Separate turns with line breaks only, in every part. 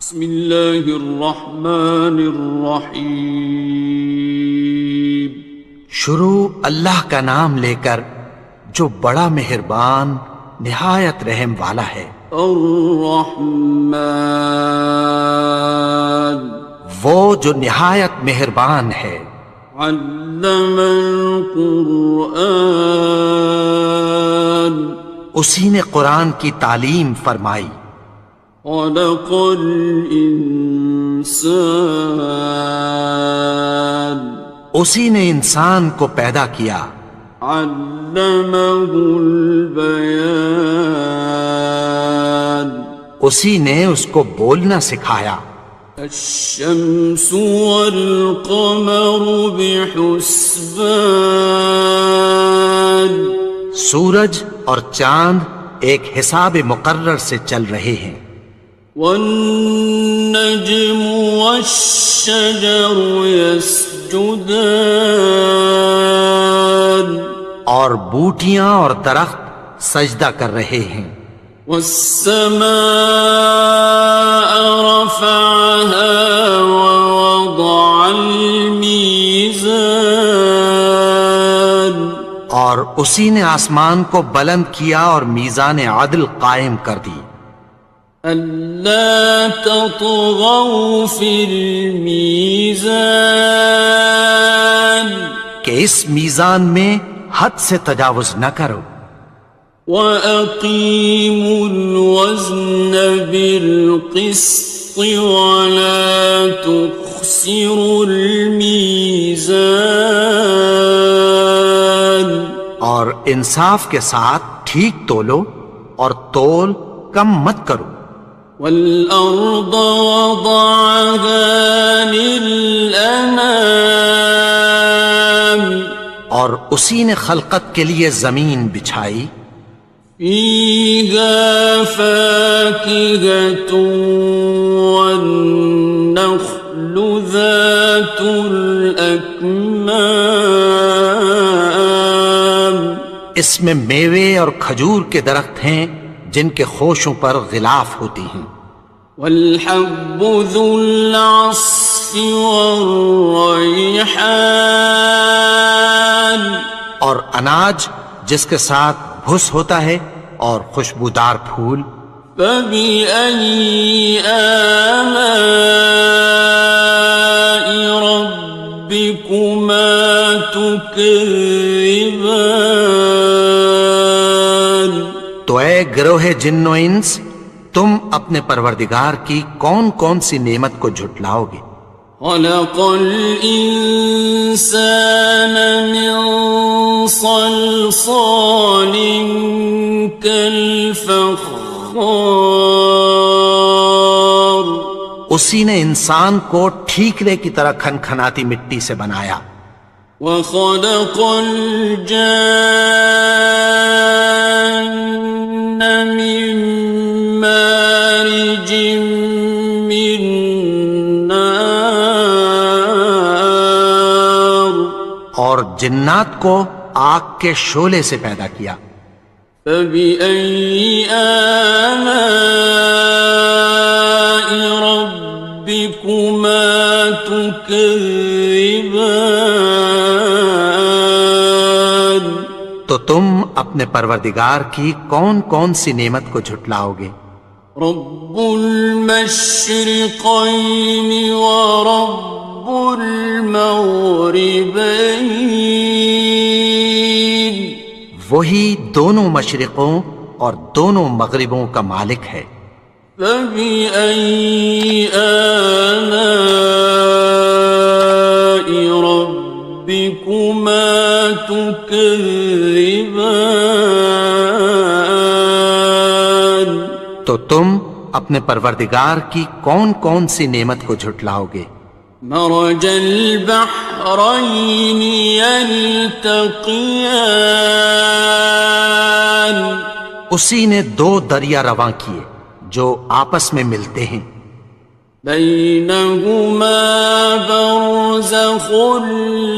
بسم اللہ الرحمن الرحیم۔
شروع اللہ کا نام لے کر جو بڑا مہربان نہایت رحم والا ہے۔
الرحمن،
وہ جو نہایت مہربان ہے۔
علم القرآن،
اسی نے قرآن کی تعلیم فرمائی۔
خلق الانسان،
اسی نے انسان کو پیدا کیا۔
علمہ البیان،
اسی نے اس کو بولنا سکھایا۔
الشمس والقمر بحسبان،
سورج اور چاند ایک حساب مقرر سے چل رہے ہیں۔
والنجم والشجر يسجدان،
اور بوٹیاں اور درخت سجدہ کر رہے ہیں۔
والسماء رفعها ووضع الميزان،
اور اسی نے آسمان کو بلند کیا اور میزان عدل قائم کر دی۔
ألا تطغوا في الميزان،
کہ اس میزان میں حد سے تجاوز نہ کرو۔
وَأَقِيمُوا الْوَزْنَ بِالْقِسْطِ وَلَا تُخْسِرُوا الْمِيزَانَ،
اور انصاف کے ساتھ ٹھیک تولو اور تول کم مت کرو۔
وَالْأَرْضَ وَضَعَهَا لِلْأَنَامِ،
اور اسی نے خلقت کے لیے زمین بچھائی۔
فِيهَا فَاكِهَةٌ وَالنَّخْلُ ذَاتُ الْأَكْمَامِ،
اس میں میوے اور کھجور کے درخت ہیں جن کے خوشوں پر غلاف ہوتی ہیں۔
وَالْحَبُّ ذُو الْعَصْفِ وَالرَّيْحَانِ،
اور اناج جس کے ساتھ بھس ہوتا ہے اور خوشبودار پھول۔
فَبِأَيِّ آلَاءِ رَبِّكُمَا تُكَذِّبَانِ،
تو اے گروہ جن و انس، تم اپنے پروردگار کی کون کون سی نعمت کو جھٹلاؤ گے؟
خَلَقَ الْإِنسَانَ مِنْ صَلْصَالٍ كَالْفَخَّارِ،
اسی نے انسان کو ٹھیکرے کی طرح کھنکھناتی مٹی سے بنایا۔
وَخَلَقَ الْجَانَّ مِن مَّارِجٍ مِّن نَّارٍ،
اور جنات کو آگ کے شعلے سے پیدا کیا۔
فَبِأَيِّ آلَاءِ رَبِّكُمَا تُكَذِّبَانِ،
تو تم اپنے پروردگار کی کون کون سی نعمت کو جھٹلاؤ گے؟
رب المشرقین ورب المغربین،
وہی دونوں مشرقوں اور دونوں مغربوں کا مالک ہے۔
فَبِأَيِّ آلَاءِ رَبِّكُمَا تُكَذِّبَانِ،
تو تم اپنے پروردگار کی کون کون سی نعمت کو جھٹلاؤ گے؟
مرج البحرین یلتقیان،
اسی نے دو دریا رواں کیے جو آپس میں ملتے ہیں۔
بینہما برزخ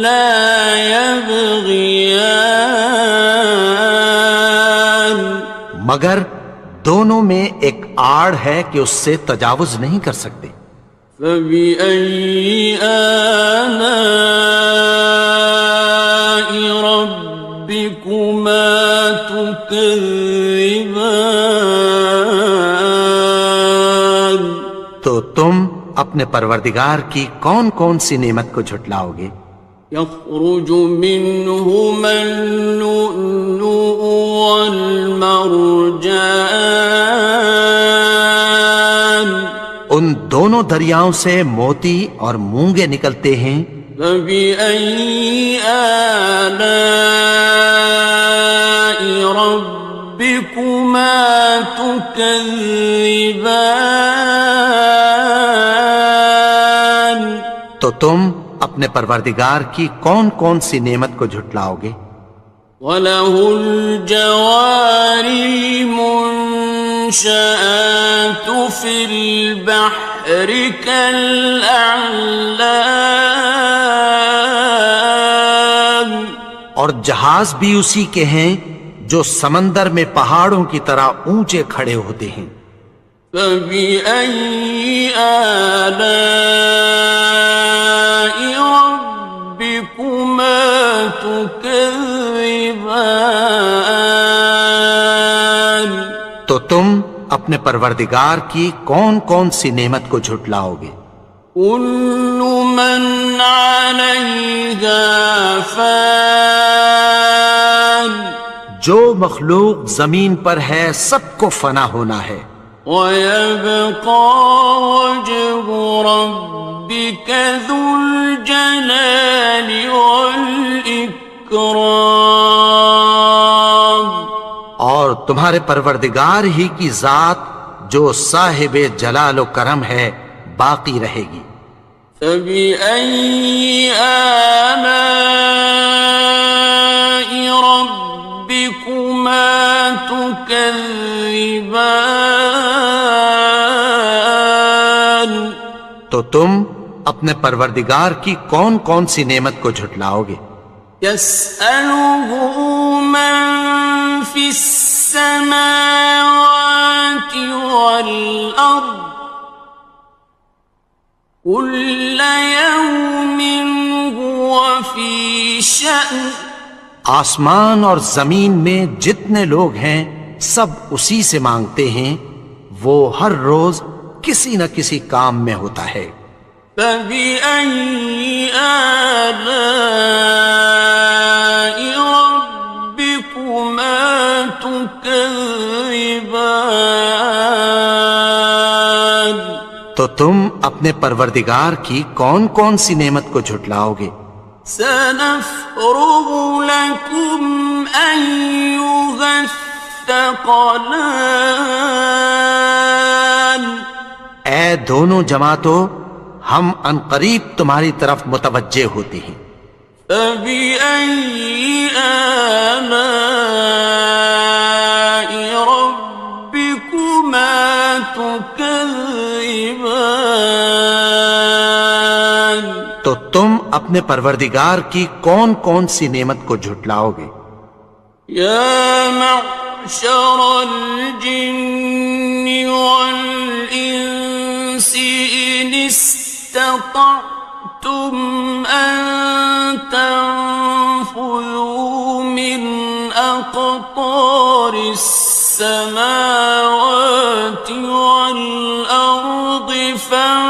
لا یبغیان،
مگر دونوں میں ایک آڑ ہے کہ اس سے تجاوز نہیں کر سکتے۔
فبأي آلاء ربكما تكذبان؟
تو تم اپنے پروردگار کی کون کون سی نعمت کو جھٹلاؤ گے؟
يخرج منهما اللؤلؤ والمرجان،
ان دونوں دریاؤں سے موتی اور مونگے نکلتے ہیں۔
فبأي آلاء ربكما تكذبان؟
تو تم اپنے پروردگار کی کون کون سی نعمت کو جھٹلاؤ گے؟
وَلَهُ الْجَوَارِ الْمُنشَآتُ فِي الْبَحْرِ كَالْأَعْلَامِ،
اور جہاز بھی اسی کے ہیں جو سمندر میں پہاڑوں کی طرح اونچے کھڑے ہوتے ہیں۔
فَبِأَيِّ آلَاءِ رَبِّكُمَا تُكَذِّبَانِ؟
تو تم اپنے پروردگار کی کون کون سی نعمت کو جھٹلاؤ گے؟
كُلُّ مَنْ عَلَيْهَا فَانٍ،
جو مخلوق زمین پر ہے سب کو فنا ہونا ہے۔
وَيَبْقَى وَجْهُ رَبِّكَ ذُو الْجَلَالِ وَالْإِكْرَامِ،
اور تمہارے پروردگار ہی کی ذات جو صاحب جلال و کرم ہے باقی رہے گی۔
فَبِأَيِّ آلَاءِ رَبِّكُمَا تُكَذِّبَانِ؟
تو تم اپنے پروردگار کی کون کون سی نعمت کو جھٹلاؤ گے؟
يَسْأَلُهُ مَن فِي السَّمَاوَاتِ وَالْأَرْضِ كُلَّ يَوْمٍ هُوَ فِي شَأْنٍ،
آسمان اور زمین میں جتنے لوگ ہیں سب اسی سے مانگتے ہیں، وہ ہر روز کسی نہ کسی کام میں ہوتا ہے۔
فَبِأَيِّ آلَاءِ رَبِّكُمَا تُكَذِّبَانِ؟
تو تم اپنے پروردگار کی کون کون سی نعمت کو جھٹلاؤ گے؟
سَنَفْرُغُ لَكُمْ أَيُّهَ الثَّقَلَانِ،
اے دونوں جماعتوں، ہم عنقریب تمہاری طرف متوجہ ہوتے ہیں۔
فَبِأَيِّ آلَاءِ رَبِّكُمَا تُكَذِّبَانِ؟
تو تم اپنے پروردگار کی کون کون سی نعمت کو جھٹلاؤ گے؟
يَا مَعْشَرَ الْجِنِّ وَالْإِنسِ إِنِ اسْتَطَعْتُمْ أَن تَنفُذُوا مِنْ أَقْطَارِ السَّمَاوَاتِ وَالْأَرْضِ فَانفُذُوا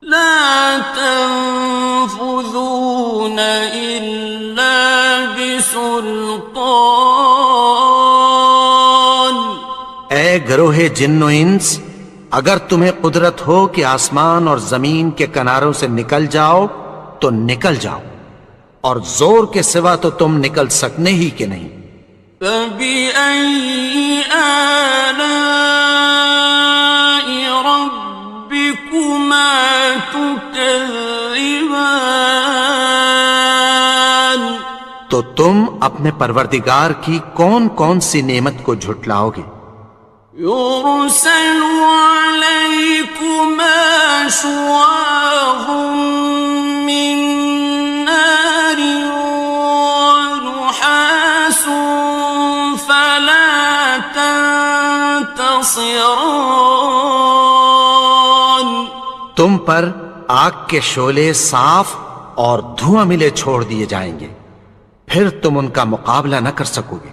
لَا تَنفُذُونَ إِلَّا بِسُلْطَانٍ۔
اے گروہ جن و انس، اگر تمہیں قدرت ہو کہ آسمان اور زمین کے کناروں سے نکل جاؤ تو نکل جاؤ، اور زور کے سوا تو تم نکل سکنے ہی کہ نہیں۔
فَبِأَيِّ آلَاءِ رَبِّكُمَا تُكَذِّبَانِ؟
تو تم اپنے پروردگار کی کون کون سی نعمت کو جھٹلاؤ گے؟
يُرْسَلُ عَلَيْكُمَا شُوَاظٌ مِّن نَّارٍ وَنُحَاسٌ فَلَا تنتصران.
تم پر آگ کے شعلے صاف اور دھواں ملے چھوڑ دیے جائیں گے، پھر تم ان کا مقابلہ نہ کر سکو گے۔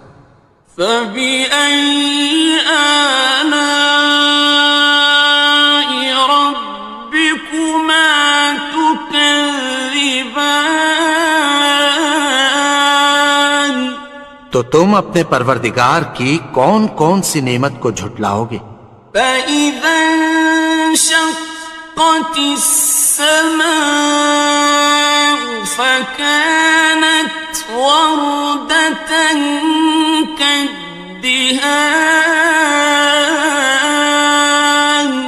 فَبِأَيِّ آلَاءِ رَبِّكُمَا تُكَذِّبَانِ.
تو تم اپنے پروردگار کی کون کون سی نعمت کو جھٹلاؤ گے؟
فَإِذَا انشَقَّتِ السَّمَاءُ فَكَانَتْ وَرْدَةً كَالدِّهَانِ.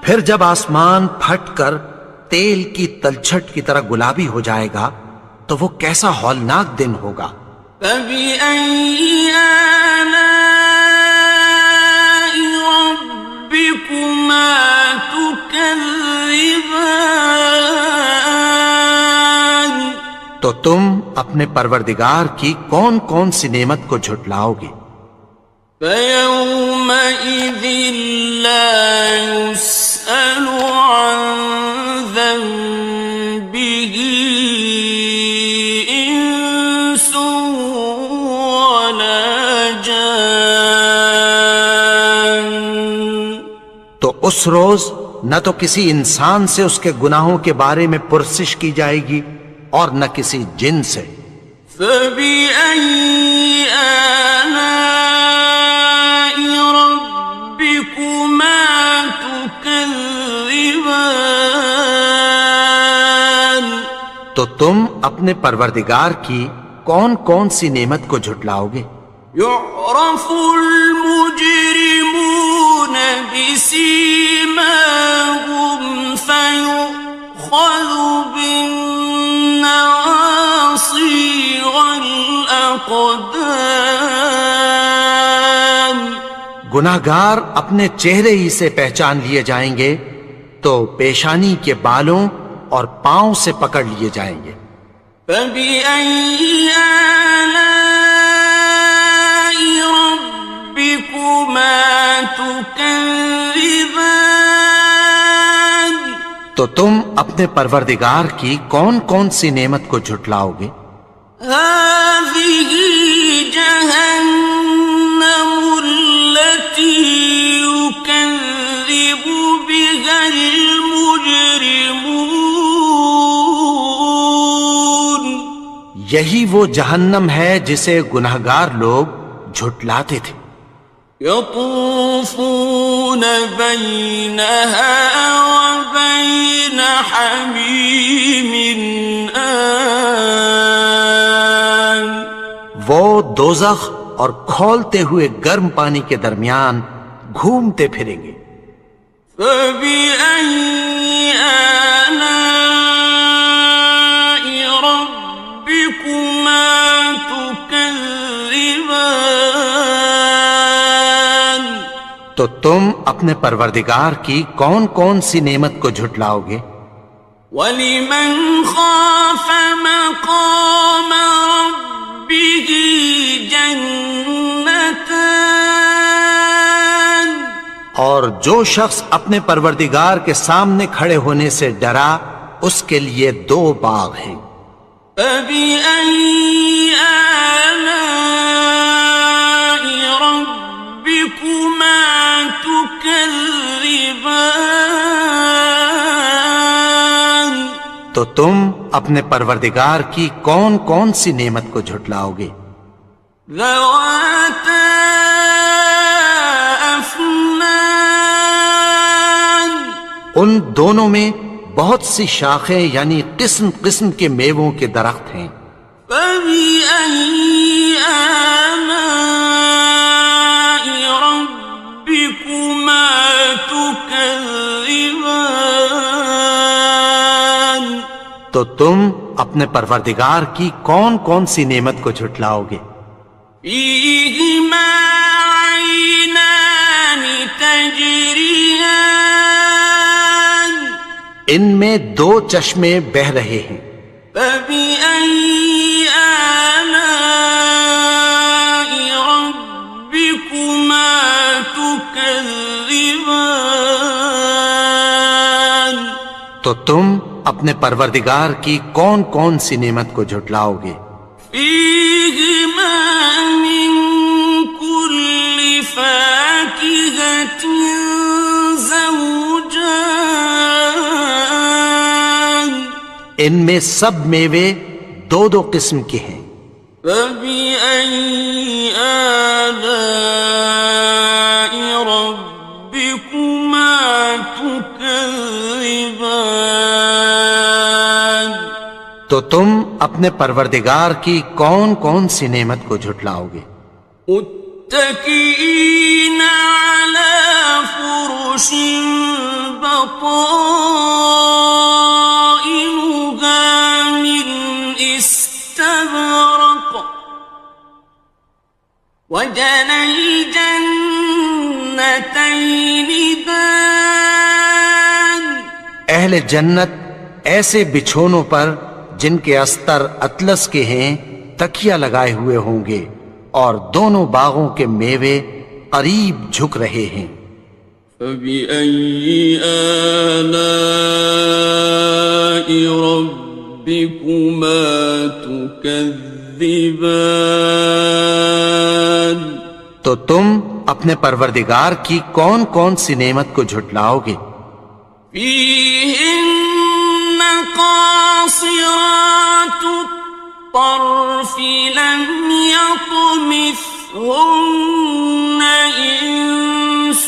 پھر جب آسمان پھٹ کر تیل کی تلچھٹ کی طرح گلابی ہو جائے گا تو وہ کیسا ہولناک دن ہوگا۔
فَبِأَيِّ آلَاءِ رَبِّكُمَا تُكَذِّبَانِ.
تو تم اپنے پروردگار کی کون کون سی نعمت کو جھٹلاؤ گے؟
فَيَوْمَئِذٍ لَا يُسْأَلُ عَنْ ذَنبِهِ إِنسٌ وَلَا جَانٌ.
تو اس روز نہ تو کسی انسان سے اس کے گناہوں کے بارے میں پرسش کی جائے گی اور نہ کسی جن سے۔
فَبِأَيِّ آلَاءِ رَبِّكُمَا تُكَذِّبَانِ.
تو تم اپنے پروردگار کی کون کون سی نعمت کو جھٹلاؤ گے؟
يُعْرَفُ الْمُجْرِمُونَ بِسِيمَاهُمْ فَيُؤْخَذُ بِالنَّوَاصِي وَالْأَقْدَامِ.
گناہگار اپنے چہرے ہی سے پہچان لیے جائیں گے تو پیشانی کے بالوں اور پاؤں سے پکڑ لیے جائیں گے۔
فَبِأَيِّ آلَاءِ رَبِّكُمَا تُكَذِّبَانِ.
تو تم اپنے پروردگار کی کون کون سی نعمت کو جھٹلاؤ گے؟
هَٰذِهِ جَهَنَّمُ الَّتِي يُكَذِّبُ بِهَا الْمُجْرِمُونَ.
یہی وہ جہنم ہے جسے گناہگار لوگ جھٹلاتے تھے۔
يَطُوفُونَ بَيْنَهَا وَبَيْنَ حَمِيمٍ آنٍ.
وہ دوزخ اور کھولتے ہوئے گرم پانی کے درمیان گھومتے پھریں گے۔
فَبِأَيِّ آلَاءِ رَبِّكُمَا تُكَذِّبَانِ.
تو تم اپنے پروردگار کی کون کون سی نعمت کو جھٹلاؤ گے؟
وَلِمَنْ خَافَ مَقَامَ رَبِّهِ جَنَّتَانِ.
اور جو شخص اپنے پروردگار کے سامنے کھڑے ہونے سے ڈرا اس کے لیے دو باغ ہیں۔
فَبِأَيِّ آلَاءِ رَبِّكُمَا تُكَذِّبَانِ.
تو تم اپنے پروردگار کی کون کون سی نعمت کو جھٹلاؤ گے؟
ذَوَاتَا أَفْنَانٍ.
ان دونوں میں بہت سی شاخیں یعنی قسم قسم کے میووں کے درخت ہیں۔
فَبِأَيِّ آلَاءِ رَبِّكُمَا تُكَذِّبَانِ.
تو تم اپنے پروردگار کی کون کون سی نعمت کو جھٹلاؤ گے؟
فِيهِمَا عَيْنَانِ تَجْرِيَانِ.
ان میں دو چشمے بہہ رہے ہیں۔
فَبِأَيِّ آلَاءِ رَبِّكُمَا تُكَذِّبَانِ. تكذبان
تو تم اپنے پروردگار کی کون کون سی نعمت کو جھٹلاؤ گے؟
فيهما من كل فاكهة زوجان
ان میں سب میوے دو دو قسم کے ہیں۔
فبأي آلاء ربكما تكذبان
تو تم اپنے پروردگار کی کون کون سی نعمت کو جھٹلاؤ گے؟
متكئين على فرش بطائنها من استبرق وجنى الجنتين دان
اہل جنت ایسے بچھونوں پر جن کے استر اطلس کے ہیں تکیہ لگائے ہوئے ہوں گے، اور دونوں باغوں کے میوے قریب جھک رہے ہیں۔
فبأي آلاء ربكما تكذبان
تو تم اپنے پروردگار کی کون کون سی نعمت کو جھٹلاؤ گے؟
فيهن قاصرات الطرف لم يطمثهن إنس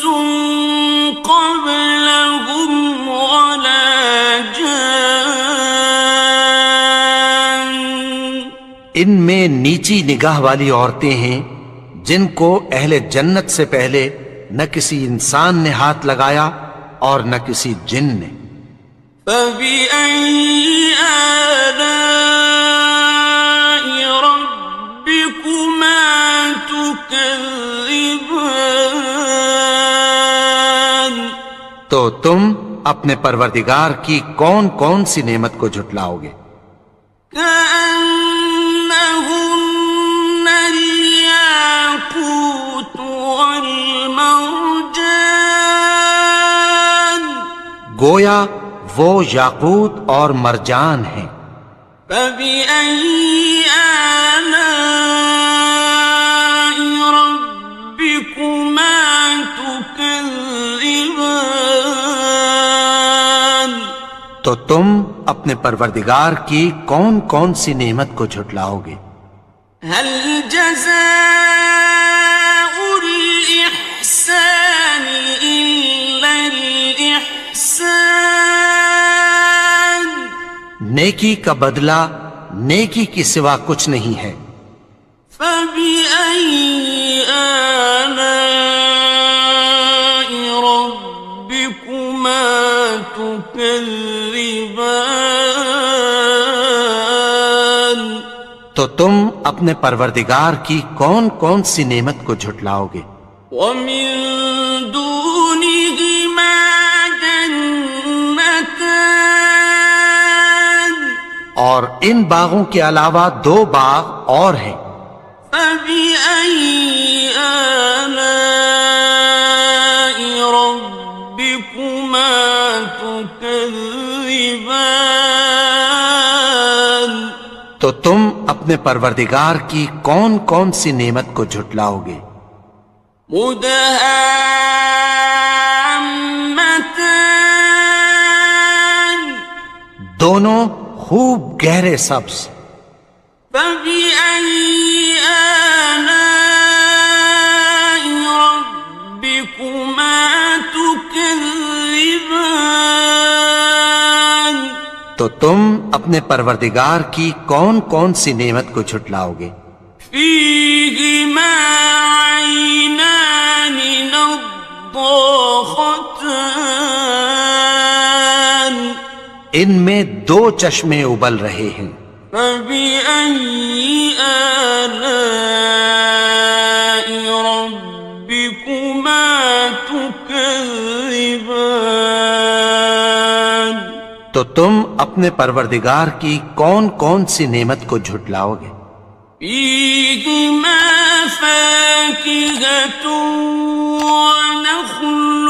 قبلهم ولا جان
ان میں نیچی نگاہ والی عورتیں ہیں جن کو اہل جنت سے پہلے نہ کسی انسان نے ہاتھ لگایا اور نہ کسی جن نے۔
فبأي آلاء ربكما تكذبان
تو تم اپنے پروردگار کی کون کون سی نعمت کو جھٹلاؤ گے؟
كأنهن الياقوت والمرجان
گویا وہ یاقوت اور مرجان ہیں۔
فبأي آلاء ربكما تكذبان
تو تم اپنے پروردگار کی کون کون سی نعمت کو جھٹلاؤ گے؟
هل جزاء الإحسان إلا الإحسان
نیکی کا بدلہ نیکی کی سوا کچھ نہیں ہے۔
فبأي آلاء ربكما تكذبان
تو تم اپنے پروردگار کی کون کون سی نعمت کو جھٹلاؤ گے؟
ومن دونهما جنتان
اور ان باغوں کے علاوہ دو باغ اور ہیں۔
فبأي آلاء ربكما تكذبان
تو تم اپنے پروردگار کی کون کون سی نعمت کو جھٹلاؤ گے؟
مدهامتان
دونوں خوب گہرے سبز۔
فبأي آلاء ربكما تكذبان
تو تم اپنے پروردگار کی کون کون سی نعمت کو جھٹلاؤ گے؟
فيهما عينان نضاختان
ان میں دو چشمے ابل رہے ہیں۔
فبأي آلاء ربكما تكذبان
تو تم اپنے پروردگار کی کون کون سی نعمت کو جھٹلاؤ گے؟
فيهما فاكهة ونخل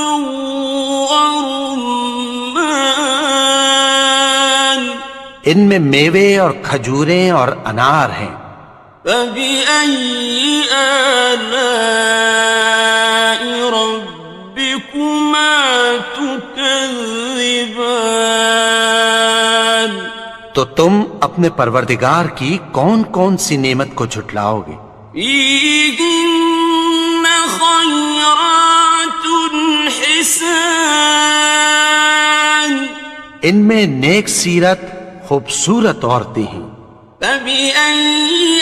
ورمان
ان میں میوے اور کھجوریں اور انار ہیں.
فبأي آلاء ربكما تكذبان
تو تم اپنے پروردگار کی کون کون سی نعمت کو جھٹلاؤ گے؟
فيهن خيرات حسان
ان میں نیک سیرت خوبصورت عورتیں ہیں.
فبأي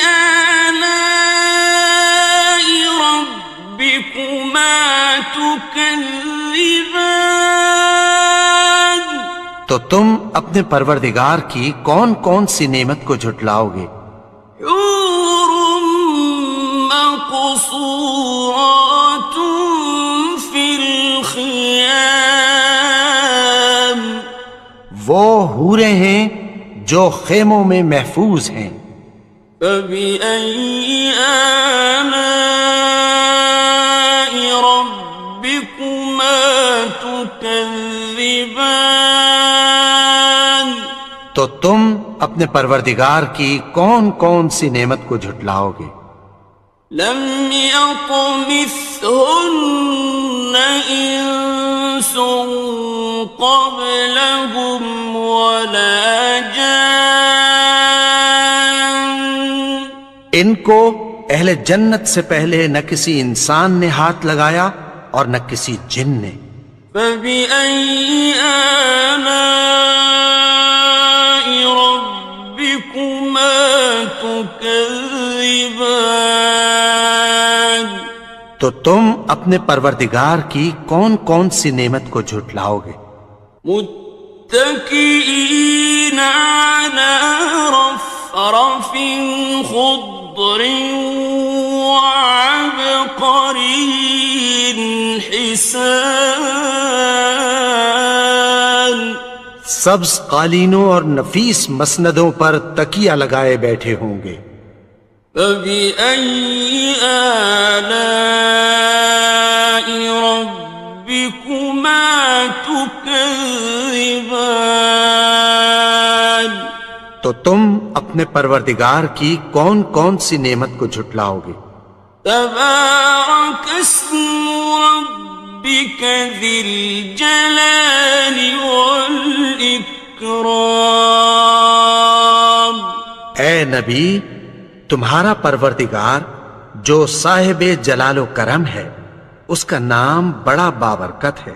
آلاء ربكما تكذبان
تو تم اپنے پروردگار کی کون کون سی نعمت کو جھٹلاؤ گے؟
حور مقصورات في الخيام
وہ حوریں ہیں جو خیموں میں محفوظ ہیں.
فبأي آلاء ربكما تكذبان
تو تم اپنے پروردگار کی کون کون سی نعمت کو جھٹلاؤ گے؟
لم يطمثهن إنس قبلهم ولا جان
ان کو اہل جنت سے پہلے نہ کسی انسان نے ہاتھ لگایا اور نہ کسی جن نے.
فبأي آلاء ربكما تكذبان
تو تم اپنے پروردگار کی کون کون سی نعمت کو جھٹلاؤ گے؟
متكئين على رفرف خضر وعبقري حسان
سبز قالینوں اور نفیس مسندوں پر تکیہ لگائے بیٹھے ہوں گے.
فبأي آلاء ربكما تكذبان
تو تم اپنے پروردگار کی کون کون سی نعمت کو جھٹلاؤ گے؟
تبارك اسم ربك ذي الجلال والإكرام
اے نبی، تمہارا پروردگار جو صاحب جلال و کرم ہے، اس کا نام بڑا بابرکت ہے.